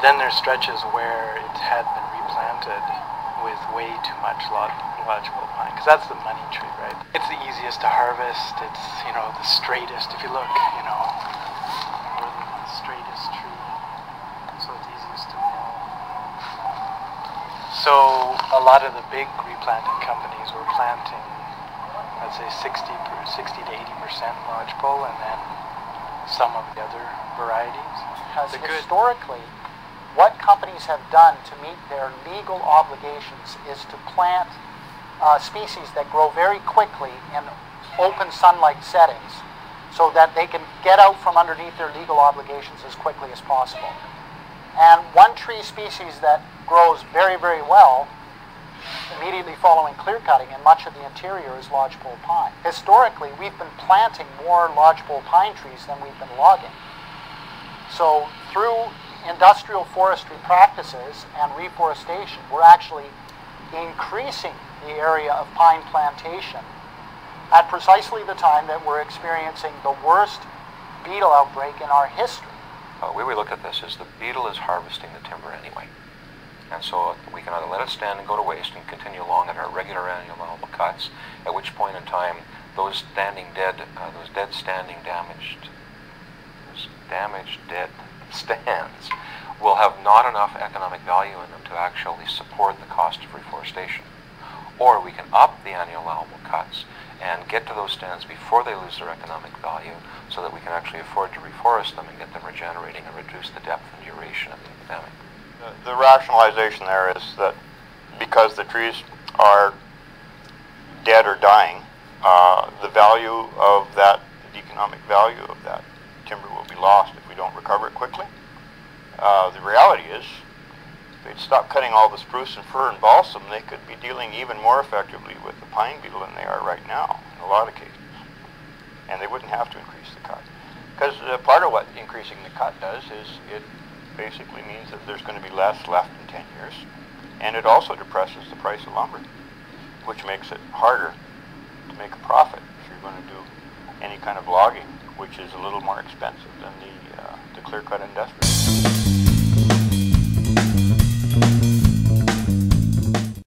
then there's stretches where it had been replanted with way too much lodgepole pine, because that's the money tree, right? It's the easiest to harvest. It's, the straightest. If you look, we're the straightest tree, so it's easiest to mill. So a lot of the big replanting companies were planting, let's say 60 to 80% lodgepole, and then some of the other varieties. Because historically, what companies have done to meet their legal obligations is to plant species that grow very quickly in open sunlight settings so that they can get out from underneath their legal obligations as quickly as possible. And one tree species that grows very, very well immediately following clear cutting in much of the interior is lodgepole pine. Historically, we've been planting more lodgepole pine trees than we've been logging. So through industrial forestry practices and reforestation, we're actually increasing the area of pine plantation at precisely the time that we're experiencing the worst beetle outbreak in our history. The way we look at this is the beetle is harvesting the timber anyway. And so we can either let it stand and go to waste and continue along at our regular annual allowable cuts, at which point in time those damaged dead stands will have not enough economic value in them to actually support the cost of reforestation. Or we can up the annual allowable cuts and get to those stands before they lose their economic value so that we can actually afford to reforest them and get them regenerating and reduce the depth and duration of the epidemic. The rationalization there is that because the trees are dead or dying, the value of that, the economic value of that timber will be lost if we don't recover it quickly. The reality is, if they'd stop cutting all the spruce and fir and balsam, they could be dealing even more effectively with the pine beetle than they are right now, in a lot of cases. And they wouldn't have to increase the cut. Because part of what increasing the cut does is it basically means that there's going to be less left in 10 years. And it also depresses the price of lumber, which makes it harder to make a profit if you're going to do any kind of logging, which is a little more expensive than the clear-cut industrial.